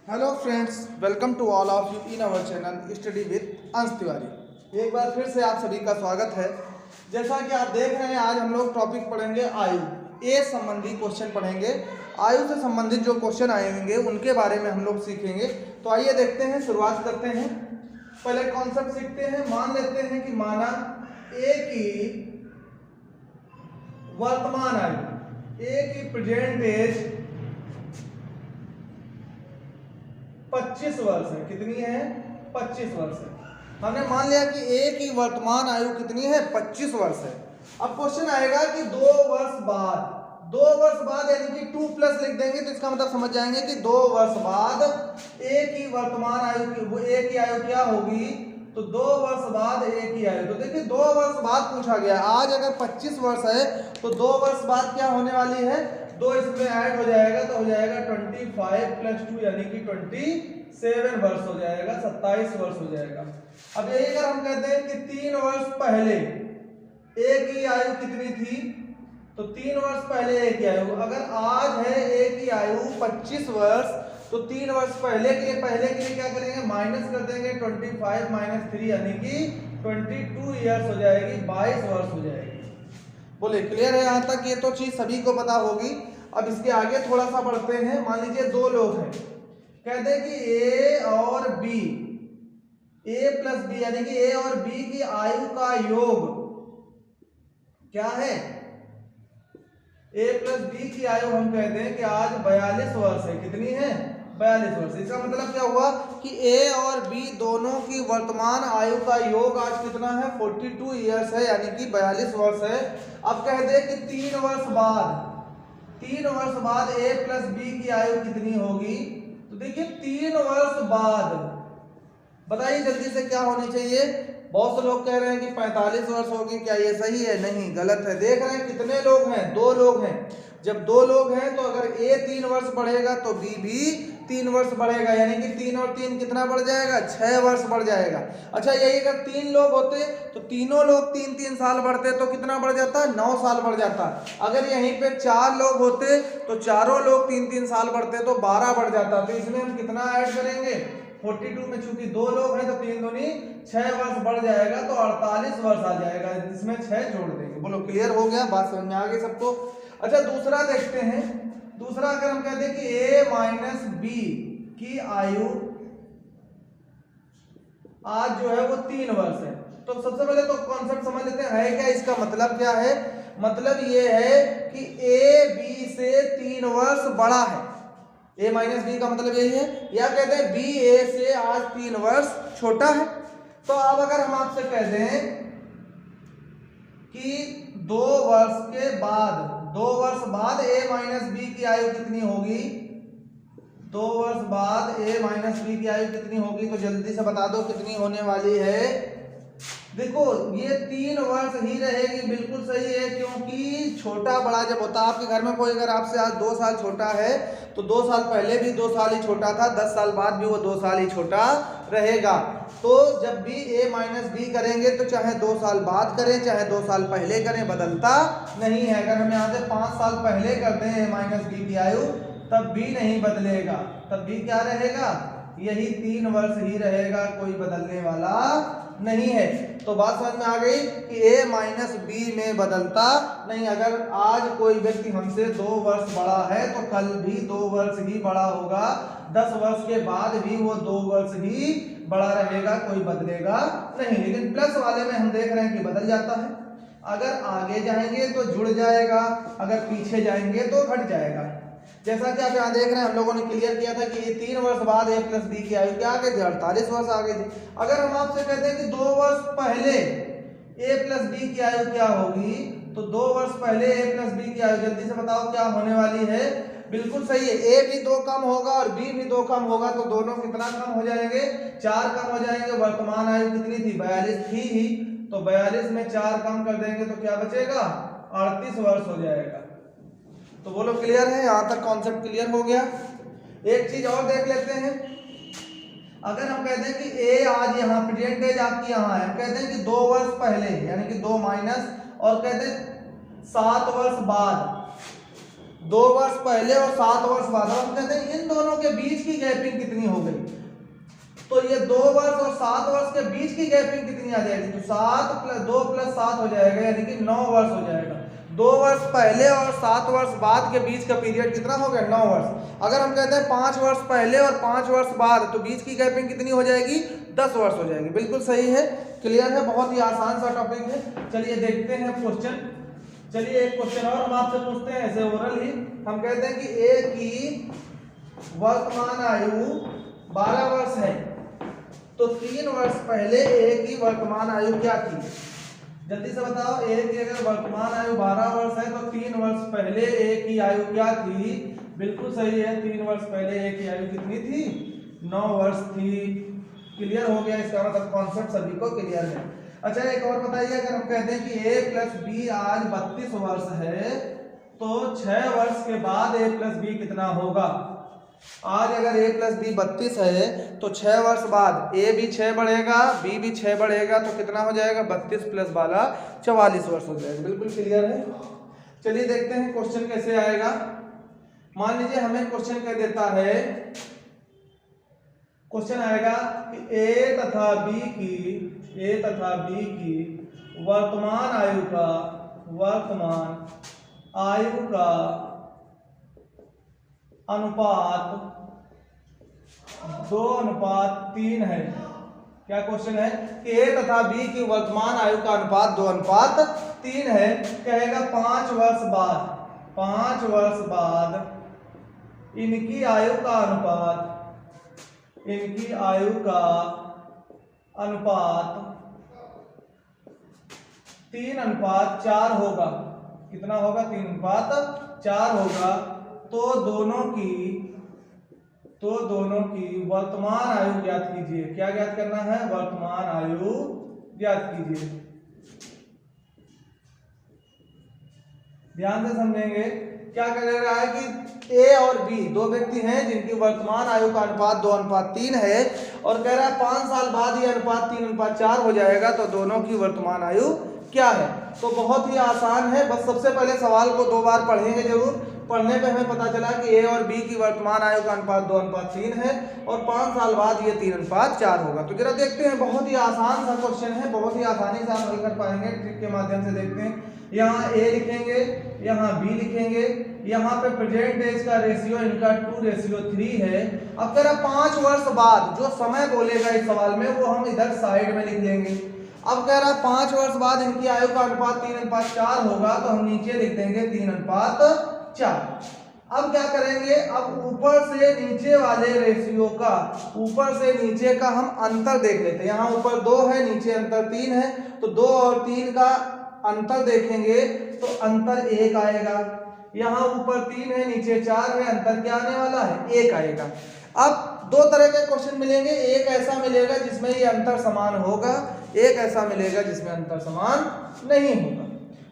Hello friends, welcome to all of you in our channel study with Ansh Tiwari. एक बार फिर से आप सभी का स्वागत है। जैसा कि आप देख रहे हैं, आज हम लोग टॉपिक पढ़ेंगे आयु, एज संबंधी क्वेश्चन पढ़ेंगे। आयु से संबंधित जो क्वेश्चन आएंगे उनके बारे में हम लोग सीखेंगे। तो आइए देखते हैं, शुरुआत करते हैं। पहले कॉन्सेप्ट सीखते हैं। मान लेते हैं कि माना ए की वर्तमान आयु, ए की प्रेजेंट एज 25 वर्ष है। कितनी है? 25 वर्ष है। हमने मान लिया कि ए की वर्तमान आयु कितनी है? 25 वर्ष है। अब क्वेश्चन आएगा कि 2 वर्ष बाद यानी कि 2 प्लस लिख देंगे तो इसका मतलब समझ जाएंगे कि 2 वर्ष बाद ए की वर्तमान आयु ए की आयु क्या होगी? तो 2 वर्ष बाद ए की आयु, तो देखिए 2 वर्ष बाद पूछा गया। आज अगर 25 वर्ष है तो 2 वर्ष बाद क्या होने वाली है? 2 इसमें ऐड हो जाएगा तो हो जाएगा 25 प्लस 2 यानी कि 27 वर्ष हो जाएगा, 27 वर्ष हो जाएगा। अब यही अगर हम कहते हैं कि 3 वर्ष पहले ए की आयु कितनी थी, तो 3 वर्ष पहले ए की आयु, अगर आज है ए की आयु 25 वर्ष, तो 3 वर्ष पहले के लिए क्या करेंगे? माइनस कर देंगे। 25 माइनस 3 यानी कि 22 ईयर्स हो जाएगी, 22 वर्ष हो जाएगी। बोले क्लियर है यहाँ तक? ये तो चीज सभी को पता होगी। अब इसके आगे थोड़ा सा बढ़ते हैं। मान लीजिए 2 लोग हैं, कहते हैं कि ए और बी, ए प्लस बी यानी कि ए और बी की आयु का योग क्या है? ए प्लस बी की आयु हम कहते हैं कि आज 42 वर्ष है। कितनी है? 42 वर्ष। इसका मतलब क्या हुआ कि ए और बी दोनों की वर्तमान आयु का योग आज कितना है? 42 ईयर्स है, यानी कि 42 वर्ष है। अब कहते हैं कि 3 वर्ष बाद ए प्लस बी की आयु कितनी होगी? तो देखिए 3 वर्ष बाद, बताइए जल्दी से क्या होनी चाहिए? बहुत से लोग कह रहे हैं कि 45 वर्ष होगी। क्या ये सही है? नहीं, गलत है। देख रहे हैं कितने लोग हैं? 2 लोग हैं। जब 2 लोग हैं तो अगर ए 3 वर्ष बढ़ेगा तो बी भी 3 वर्ष बढ़ेगा, यानी कि 3 और 3 कितना बढ़ जाएगा? 6 वर्ष बढ़ जाएगा। अच्छा, यही अगर 3 लोग होते तो तीनों लोग 3-3 साल बढ़ते तो कितना बढ़ जाता? 9 साल बढ़ जाता। अगर यहीं पे 4 लोग होते तो चारों लोग 3-3 साल बढ़ते तो 12 बढ़ जाता। तो इसमें हम कितना ऐड करेंगे? 42 में चूंकि 2 लोग हैं तो 3 दूनी 6 वर्ष बढ़ जाएगा, तो 48 वर्ष आ जाएगा। इसमें 6 जोड़ देंगे। बोलो क्लियर हो गया? बात समझ में आ गई सबको? अच्छा, दूसरा देखते हैं। दूसरा अगर हम कहते हैं कि ए माइनस बी की आयु आज जो है वो 3 वर्ष है, तो सबसे पहले तो कॉन्सेप्ट समझ लेते हैं, है क्या इसका मतलब? क्या है मतलब? ये है कि ए बी से 3 वर्ष बड़ा है। ए माइनस बी का मतलब यही है। या कहते हैं बी ए से आज 3 वर्ष छोटा है। तो अब अगर हम आपसे कह दें कि 2 वर्ष बाद ए माइनस बी की आयु कितनी होगी? 2 वर्ष बाद ए माइनस बी की आयु कितनी होगी? तो जल्दी से बता दो कितनी होने वाली है। देखो ये 3 वर्ष ही रहेगी, बिल्कुल सही है, क्योंकि छोटा बड़ा जब होता है आपके घर में कोई अगर आपसे आज 2 साल छोटा है तो 2 साल पहले भी 2 साल ही छोटा था, 10 साल बाद भी वो 2 साल ही छोटा रहेगा। तो जब भी ए माइनस बी करेंगे तो चाहे 2 साल बाद करें चाहे 2 साल पहले करें, बदलता नहीं है। अगर हम यहाँ से 5 साल पहले करते हैं ए माइनस बी की आयु, तब भी नहीं बदलेगा, तब भी क्या रहेगा? यही 3 वर्ष ही रहेगा, कोई बदलने वाला नहीं है। तो बात समझ में आ गई कि ए माइनस बी में बदलता नहीं। अगर आज कोई व्यक्ति हमसे 2 वर्ष बड़ा है तो कल भी 2 वर्ष ही बड़ा होगा, 10 वर्ष के बाद भी वो 2 वर्ष ही बड़ा रहेगा, कोई बदलेगा नहीं। लेकिन प्लस वाले में हम देख रहे हैं कि बदल जाता है। अगर आगे जाएंगे तो जुड़ जाएगा, अगर पीछे जाएंगे तो घट जाएगा। जैसा कि आप यहाँ देख रहे हैं, हम लोगों ने क्लियर किया था कि 3 वर्ष बाद ए प्लस बी की आयु क्या आ गई थी? 48 वर्ष आ गई थी। अगर हम आपसे कहते हैं कि 2 वर्ष पहले ए प्लस बी की आयु क्या होगी, तो 2 वर्ष पहले ए प्लस बी की आयु जल्दी से बताओ क्या होने वाली है? बिल्कुल सही है, ए भी 2 कम होगा और बी भी 2 कम होगा, तो दोनों कितना कम हो जाएंगे? 4 कम हो जाएंगे। वर्तमान आयु कितनी थी? 42 थी ही, तो 42 में 4 कम कर देंगे तो क्या बचेगा? 38 वर्ष हो जाएगा। तो बोलो क्लियर है? यहां तक कॉन्सेप्ट क्लियर हो गया। एक चीज और देख लेते हैं। अगर हम कहते हैं कि ए आज यहाँ प्रेजेंट एज आपकी यहाँ है, हम कहते हैं कि 2 वर्ष पहले यानी कि 2 माइनस, और कहते हैं 7 वर्ष बाद 2 वर्ष पहले और 7 वर्ष बाद। हम कहते हैं इन दोनों के बीच की गैपिंग कितनी हो गई, तो ये 2 वर्ष और 7 वर्ष के बीच की गैपिंग कितनी आ जाएगी, तो 7 + 2 + 7 हो जाएगा, यानी कि 9 वर्ष हो जाएगा। 2 वर्ष पहले और 7 वर्ष बाद के बीच का पीरियड कितना हो गया, 9 वर्ष। अगर हम कहते हैं 5 वर्ष पहले और 5 वर्ष बाद, तो बीच की गैपिंग कितनी हो जाएगी, 10 वर्ष हो जाएगी। बिल्कुल सही है, क्लियर है, बहुत ही आसान सा टॉपिक है। चलिए देखते हैं क्वेश्चन। चलिए एक क्वेश्चन और हम आपसे पूछते हैं, ऐसे ओरल ही। हम कहते हैं कि ए की वर्तमान आयु 12 वर्ष है, तो 3 वर्ष पहले ए की वर्तमान आयु क्या थी। जल्दी से बताओ, ए की अगर वर्तमान आयु 12 वर्ष है तो 3 वर्ष पहले ए की आयु क्या थी। बिल्कुल सही है, 3 वर्ष पहले ए की आयु कितनी थी, 9 वर्ष थी। क्लियर हो गया, इसका मतलब कॉन्सेप्ट सभी को क्लियर है। अच्छा एक और बताइए, अगर हम कहते हैं कि a + b आज 32 वर्ष है, तो 6 वर्ष के बाद a + b कितना होगा। आज अगर a + b 32 है, तो 6 वर्ष बाद a भी 6 बढ़ेगा, b भी 6 बढ़ेगा, तो कितना हो जाएगा, 32 + 12 44 वर्ष हो जाएगा। बिल्कुल क्लियर है। चलिए देखते हैं क्वेश्चन कैसे आएगा। मान लीजिए हमें क्वेश्चन कह देता है, क्वेश्चन आएगा कि a तथा b की वर्तमान आयु का अनुपात 2:3 है। क्या क्वेश्चन है कि a तथा b की वर्तमान आयु का अनुपात 2:3 है। कहेगा 5 वर्ष बाद इनकी आयु का अनुपात 3:4 होगा। कितना होगा, 3:4 होगा। तो दोनों की वर्तमान आयु ज्ञात कीजिए। क्या ज्ञात करना है, वर्तमान आयु ज्ञात कीजिए। ध्यान से समझेंगे, क्या कह रहा है कि ए और बी 2 व्यक्ति हैं जिनकी वर्तमान आयु का अनुपात 2:3 है, और कह रहा है 5 साल बाद ये अनुपात 3:4 हो जाएगा, तो दोनों की वर्तमान आयु क्या है। तो बहुत ही आसान है, बस सबसे पहले सवाल को 2 बार पढ़ेंगे जरूर। पढ़ने पे हमें पता चला कि ए और बी की वर्तमान आयु का अनुपात 2:3 है, और 5 साल बाद ये 3:4 होगा। तो जरा देखते हैं, बहुत ही आसान सा क्वेश्चन है, बहुत ही आसानी से आप हल कर पाएंगे। ट्रिक के माध्यम से देखते हैं। यहाँ ए लिखेंगे, यहाँ बी लिखेंगे, यहाँ पे प्रेजेंट एज का रेशियो इनका 2:3 है। अब कह रहा 5 वर्ष बाद जो समय बोलेगा इस सवाल में, वो हम इधर साइड में लिख लेंगे। अब कह रहा 5 वर्ष बाद इनकी आयु का अनुपात 3:4 होगा, तो हम नीचे लिख देंगे 3:4। अब क्या करेंगे, अब ऊपर से नीचे वाले रेशियो का, ऊपर से नीचे का हम अंतर देख लेते हैं। यहाँ ऊपर 2 है, नीचे अंतर 3 है, तो 2 और 3 का अंतर देखेंगे तो अंतर 1 आएगा। यहाँ ऊपर 3 है, नीचे 4 है, अंतर क्या आने वाला है, 1 आएगा। अब 2 तरह के क्वेश्चन मिलेंगे, एक ऐसा मिलेगा जिसमें ये अंतर समान होगा, एक ऐसा मिलेगा जिसमें अंतर समान नहीं होगा।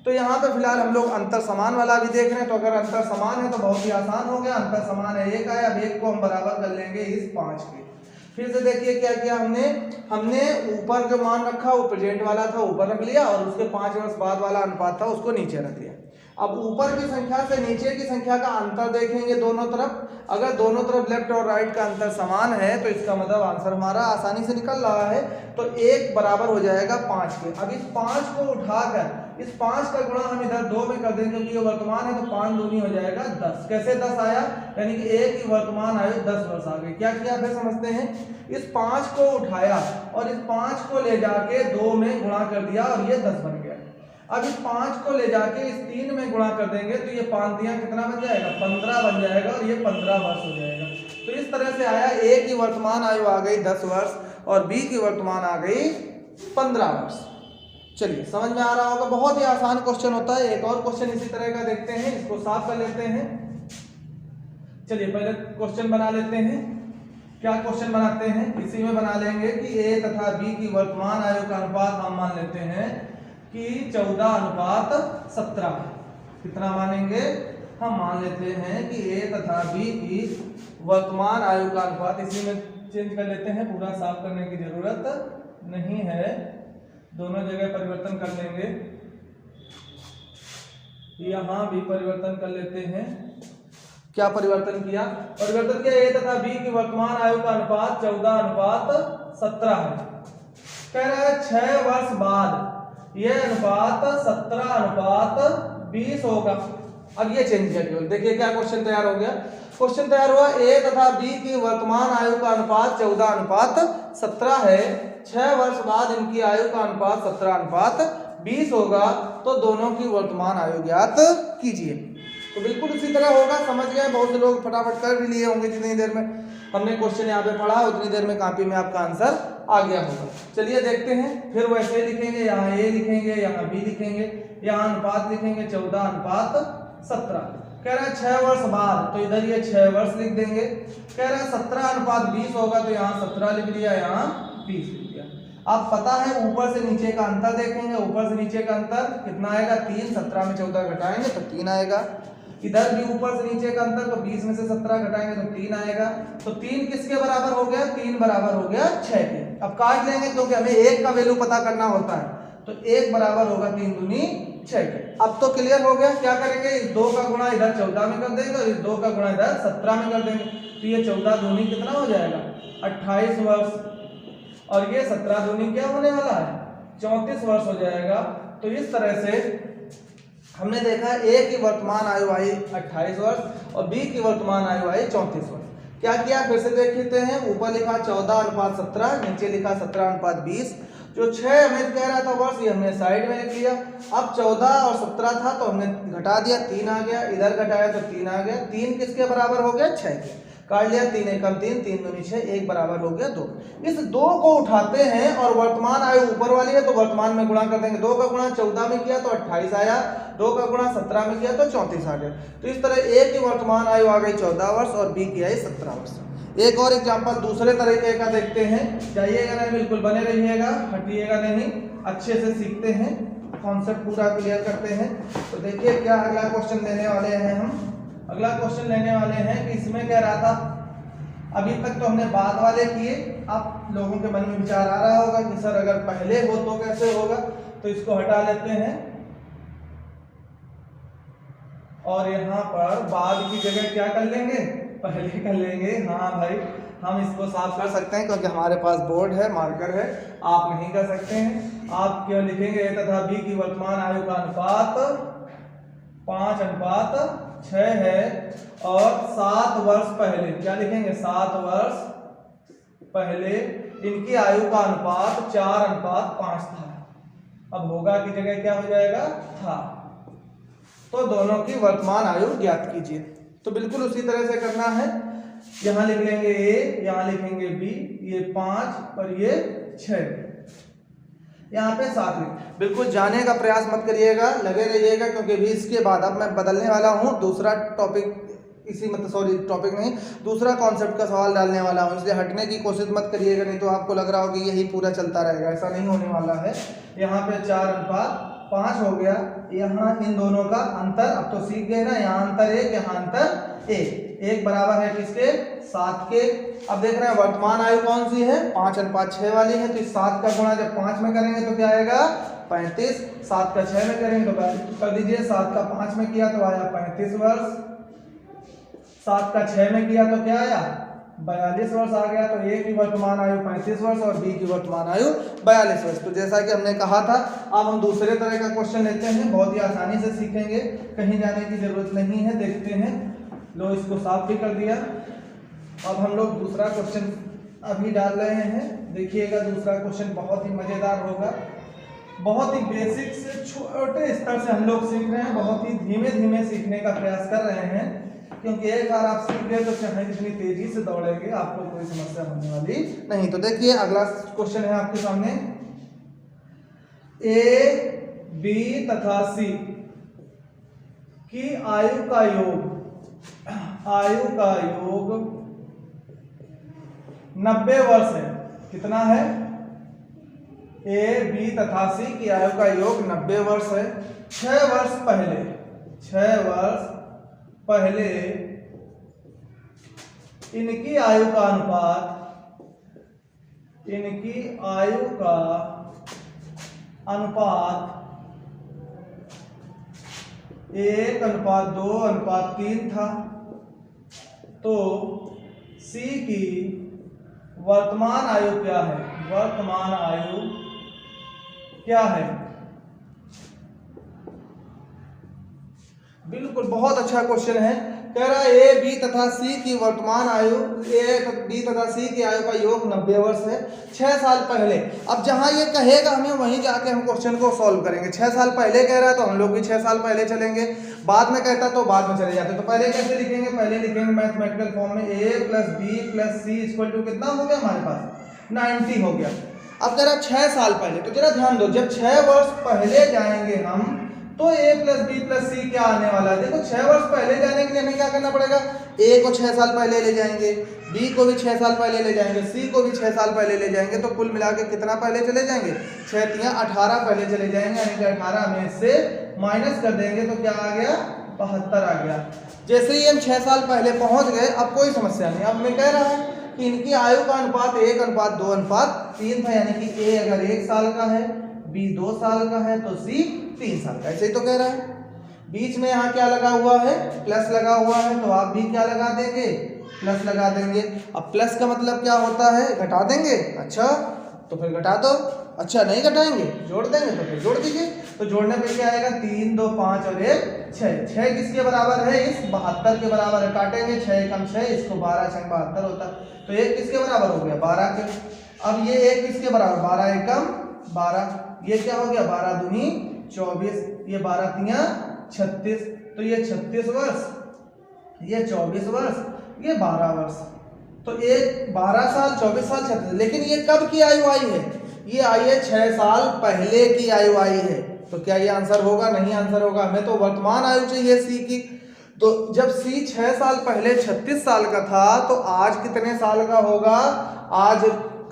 तो यहाँ पे फिलहाल हम लोग अंतर समान वाला भी देख रहे हैं। तो अगर अंतर समान है तो बहुत ही आसान हो गया, अंतर समान है 1 आया। अब 1 को हम बराबर कर लेंगे इस 5 के। फिर से देखिए क्या किया हमने ऊपर जो मान रखा वो प्रेजेंट वाला था, ऊपर रख लिया, और उसके 5 वर्ष बाद वाला अनुपात था उसको नीचे रख दिया। अब ऊपर की संख्या से नीचे की संख्या का अंतर देखेंगे दोनों तरफ। अगर दोनों तरफ लेफ्ट और राइट का अंतर समान है तो इसका मतलब आंसर हमारा आसानी से निकल रहा है। तो 1 बराबर हो जाएगा 5 के। अब इस 5 को उठाकर इस 5 का गुणा हम इधर 2 में कर देंगे, क्योंकि ये वर्तमान है, तो 5 दूनी हो जाएगा 10। कैसे 10 आया, यानी कि ए की वर्तमान आयु 10 वर्ष आ गई। क्या किया फिर समझते हैं, इस 5 को उठाया और इस 5 को ले जाके 2 में गुणा कर दिया और ये 10 बन गया। अब इस 5 को ले जाके इस 3 में गुणा कर देंगे तो ये 5 दिया कितना बन जाएगा, 15 बन जाएगा, और ये 15 वर्ष हो जाएगा। तो इस तरह से आया, ए की वर्तमान आयु आ गई 10 वर्ष और बी की वर्तमान आ गई 15 वर्ष। चलिए समझ में आ रहा होगा, बहुत ही आसान क्वेश्चन होता है। एक और क्वेश्चन इसी तरह का देखते हैं, इसको साफ कर लेते हैं। चलिए पहले क्वेश्चन बना लेते हैं। क्या क्वेश्चन बनाते हैं, इसी में बना लेंगे कि ए तथा बी की वर्तमान आयु का अनुपात हम मान लेते हैं कि 14:17। कितना मानेंगे, हम मान लेते हैं कि ए तथा बी की वर्तमान आयु का अनुपात, इसी में चेंज कर लेते हैं, पूरा साफ करने की जरूरत नहीं है, दोनों जगह परिवर्तन कर लेंगे। यहाँ भी परिवर्तन कर लेते हैं। क्या परिवर्तन किया? परिवर्तन किया ए तथा बी की वर्तमान आयु का अनुपात 14:17 है। कह रहा है 6 वर्ष बाद यह अनुपात 17:20 होगा। अब ये चेंज किया केवल, देखिए क्या क्वेश्चन तैयार हो गया। क्वेश्चन तैयार हुआ ए तथा बी की वर्तमान आयु का अनुपात 14:17 है। 6 वर्ष बाद इनकी आयु का अनुपात 17:20 होगा, तो दोनों की वर्तमान आयु ज्ञात कीजिए। तो बिल्कुल उसी तरह होगा, समझ गए। बहुत से लोग फटाफट कर भी लिए होंगे, जितनी देर में हमने क्वेश्चन यहाँ पे पढ़ा उतनी देर में कॉपी में आपका आंसर आ गया होगा। चलिए देखते हैं, फिर वैसे ही लिखेंगे, यहाँ ए लिखेंगे, यहाँ बी लिखेंगे, यहाँ अनुपात लिखेंगे 14:17। कह रहा है 6 वर्ष बाद, तो इधर ये 6 वर्ष लिख देंगे। कह रहा है 17:20 होगा, तो यहाँ 17 लिख लिया, यहाँ 20 लिख लिया। अब पता है ऊपर से नीचे का अंतर देखेंगे, ऊपर से नीचे का अंतर कितना आएगा? 3। 17 में 14 घटाएंगे तो 3 आएगा। इधर भी ऊपर से नीचे का अंतर, तो 20 में से 17 घटाएंगे तो 3 आएगा। तो 3 किसके बराबर हो गया? 3 बराबर हो गया 6 के। अब काट लेंगे क्योंकि हमें 1 का वैल्यू पता करना होता है, तो 1 बराबर होगा 3 दूनी 6 के। अब तो क्लियर हो गया। क्या करेंगे? इस 2 का गुणा इधर 14 में कर देंगे और इस 2 का गुणा इधर 17 में कर देंगे, तो ये 14 दूनी कितना हो जाएगा? 28 वर्ष, और ये 17 दूनी क्या होने वाला है? 34 वर्ष हो जाएगा। तो इस तरह से हमने देखा ए की वर्तमान आयु आई 28 वर्ष और बी की वर्तमान आयु आई 34 वर्ष। क्या किया? फिर से देख लेते हैं। ऊपर लिखा 14:17, नीचे लिखा 17:20। जो 6 हमें कह रहा था वर्ष, ये हमने साइड में लिख लिया। अब 14 और 17 था तो हमने घटा दिया, 3 आ गया। इधर घटाया तो 3 आ गया। 3 किसके बराबर हो गया? 6 के। काट लिया, 3 एकम 3, 3 दूनी 6, 1 बराबर हो गया 2। इस 2 को उठाते हैं और वर्तमान आयु ऊपर वाली है तो वर्तमान में गुणा कर देंगे। 2 का गुणा 14 में किया तो 28 आया, 2 का गुणा 17 में किया तो 34 आ गया। तो इस तरह ए की वर्तमान आयु आ गई 14 वर्ष और बी की आई 17 वर्ष। एक और एग्जाम्पल दूसरे तरीके का देखते हैं। जाइएगा नहीं, बिल्कुल बने रहिएगा, हटिएगा नहीं, अच्छे से सीखते हैं, कॉन्सेप्ट पूरा क्लियर करते हैं। तो देखिए क्या अगला क्वेश्चन लेने वाले हैं हम। अगला क्वेश्चन लेने वाले हैं कि इसमें कह रहा था, अभी तक तो हमने बाद वाले किए, आप लोगों के मन में विचार आ रहा होगा कि सर अगर पहले हो तो कैसे होगा, तो इसको हटा लेते हैं और यहाँ पर बाद की जगह क्या कर लेंगे? पहले कर लेंगे। हाँ भाई, हम इसको साफ कर सकते हैं क्योंकि हमारे पास बोर्ड है, मार्कर है, आप नहीं कर सकते हैं। आप क्यों लिखेंगे? ए तथा बी की वर्तमान आयु का अनुपात 5:6 है और 7 वर्ष पहले, क्या लिखेंगे? 7 वर्ष पहले इनकी आयु का अनुपात 4:5 था। अब होगा की जगह क्या हो जाएगा? था। तो दोनों की वर्तमान आयु ज्ञात कीजिए। तो बिल्कुल उसी तरह से करना है। यहाँ लिख लेंगे ए, यहाँ लिखेंगे बी, ये 5 और ये 6, यहाँ पे 7 लिख। बिल्कुल जाने का प्रयास मत करिएगा, लगे रहिएगा, क्योंकि भी इसके बाद अब मैं बदलने वाला हूँ दूसरा टॉपिक, इसी मतलब सॉरी टॉपिक नहीं, दूसरा कॉन्सेप्ट का सवाल डालने वाला हूँ, इसलिए हटने की कोशिश मत करिएगा, नहीं तो आपको लग रहा हो कि यही पूरा चलता रहेगा। ऐसा नहीं होने वाला है। यहाँ पे 4:5 हो गया। यहाँ इन दोनों का अंतर अब तो सीख गए ना, यहाँ अंतर 1, यहाँ अंतर 1 बराबर है किसके? 7 के। अब देख रहे हैं वर्तमान आयु कौन सी है? 5:6 वाली है। तो इस 7 का गुणा जब 5 में करेंगे तो क्या आएगा? 35। 7 का 6 में करेंगे तो कर दीजिए, 7 का 5 में किया तो आया 35 वर्ष, 7 का 6 में किया तो क्या आया? 42 वर्ष आ गया। तो ए की वर्तमान आयु 35 वर्ष और बी की वर्तमान आयु 42 वर्ष। तो जैसा कि हमने कहा था, अब हम दूसरे तरह का क्वेश्चन लेते हैं, बहुत ही आसानी से सीखेंगे, कहीं जाने की जरूरत नहीं है। देखते हैं, लो इसको साफ भी कर दिया। अब हम लोग दूसरा क्वेश्चन अभी डाल रहे हैं। देखिएगा दूसरा क्वेश्चन बहुत ही मजेदार होगा। बहुत ही बेसिक से छोटे स्तर से हम लोग सीख रहे हैं, बहुत ही धीमे धीमे सीखने का प्रयास कर रहे हैं, क्योंकि एक बार आप सीख गए तो चाहे जितनी तेजी से दौड़ेंगे आपको कोई समस्या होने वाली नहीं। तो देखिए अगला क्वेश्चन है आपके सामने, ए, बी तथा सी की आयु का योग 90 वर्ष है। कितना है? ए, बी तथा सी की आयु का योग 90 वर्ष है। 6 वर्ष पहले इनकी आयु का अनुपात 1:2:3 था। तो सी की वर्तमान आयु क्या है, वर्तमान आयु क्या है। बिल्कुल बहुत अच्छा क्वेश्चन है। कह रहा है ए बी तथा सी की वर्तमान आयु, ए बी तथा सी की आयु का योग 90 वर्ष है 6 साल पहले। अब जहां ये कहेगा हमें वहीं जाके हम क्वेश्चन को सॉल्व करेंगे। 6 साल पहले कह रहा है तो हम लोग भी 6 साल पहले चलेंगे, बाद में कहता तो बाद में चले जाते। तो पहले कैसे लिखेंगे, पहले लिखेंगे मैथमेटिकल फॉर्म में A plus B plus C equal to कितना हो गया हमारे पास 90 हो गया। अब कह रहा 6 साल पहले, तो जरा ध्यान दो, जब 6 वर्ष पहले जाएंगे हम तो a प्लस बी प्लस सी क्या आने वाला है। देखो 6 वर्ष पहले जाने के लिए हमें क्या करना पड़ेगा, a को 6 साल पहले ले जाएंगे, b को भी 6 साल पहले ले जाएंगे, c को भी 6 साल पहले ले जाएंगे, तो कुल मिला के कितना पहले चले जाएंगे, 6 तिया 18 पहले चले जाएंगे, यानी कि 18 में से माइनस कर देंगे तो क्या आ गया 72 आ गया। जैसे ही हम 6 साल पहले पहुंच गए अब कोई समस्या नहीं। अब मैं कह रहा है कि इनकी आयु का अनुपात 1:2:3 था, यानी कि a अगर 1 साल का है, b 2 साल का है तो c 3 साल का। ऐसे ही तो कह रहा है। बीच में यहाँ क्या लगा हुआ है, प्लस लगा हुआ है, तो आप भी क्या लगा देंगे, प्लस लगा देंगे। अब प्लस का मतलब क्या होता है, घटा देंगे। अच्छा तो फिर घटा दो, अच्छा नहीं घटाएंगे जोड़ देंगे, तो फिर जोड़ दीजिए। तो जोड़ने पे क्या आएगा, 3 2 5 और 1 6। 6 किसके बराबर है, इस 72 के बराबर है। काटेंगे 6 कम 6, इसको 12 6 72 होता है, तो 1 किसके बराबर हो गया 12 के। अब ये 1 किसके बराबर, 12 एकम 12, ये क्या हो गया 12 दूनी 24, ये 12 तिया 36, तो ये 36 वर्ष, ये 24 वर्ष, ये 12 वर्ष। तो एक 12 साल 24 साल 36, लेकिन ये कब की आयु आई है, ये आई है 6 साल पहले की आयु आई है। तो क्या ये आंसर होगा, नहीं आंसर होगा। हमें तो वर्तमान आयु चाहिए सी की। तो जब सी 6 साल पहले 36 साल का था तो आज कितने साल का होगा, आज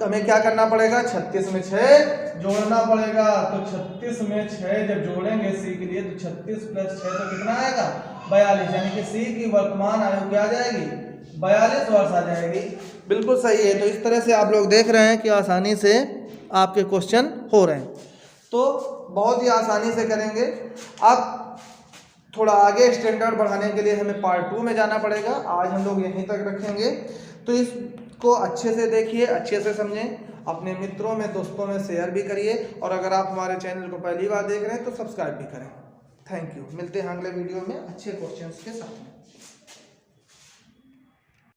हमें क्या करना पड़ेगा, 36 में 6 जोड़ना पड़ेगा। तो 36 में 6 जब जोड़ेंगे सी के लिए तो 36 प्लस 6 तो कितना आएगा 42, यानी कि सी की वर्तमान आयु क्या आ जाएगी 42 वर्ष आ जाएगी। बिल्कुल सही है। तो इस तरह से आप लोग देख रहे हैं कि आसानी से आपके क्वेश्चन हो रहे हैं, तो बहुत ही आसानी से करेंगे। अब थोड़ा आगे स्टैंडर्ड बढ़ाने के लिए हमें पार्ट 2 में जाना पड़ेगा। आज हम लोग यहीं तक रखेंगे। तो इसको अच्छे से देखिए, अच्छे से समझें, अपने मित्रों में दोस्तों में शेयर भी करिए, और अगर आप हमारे चैनल को पहली बार देख रहे हैं तो सब्सक्राइब भी करें। Thank you. मिलते हैं अगले वीडियो में अच्छे क्वेश्चंस के साथ में।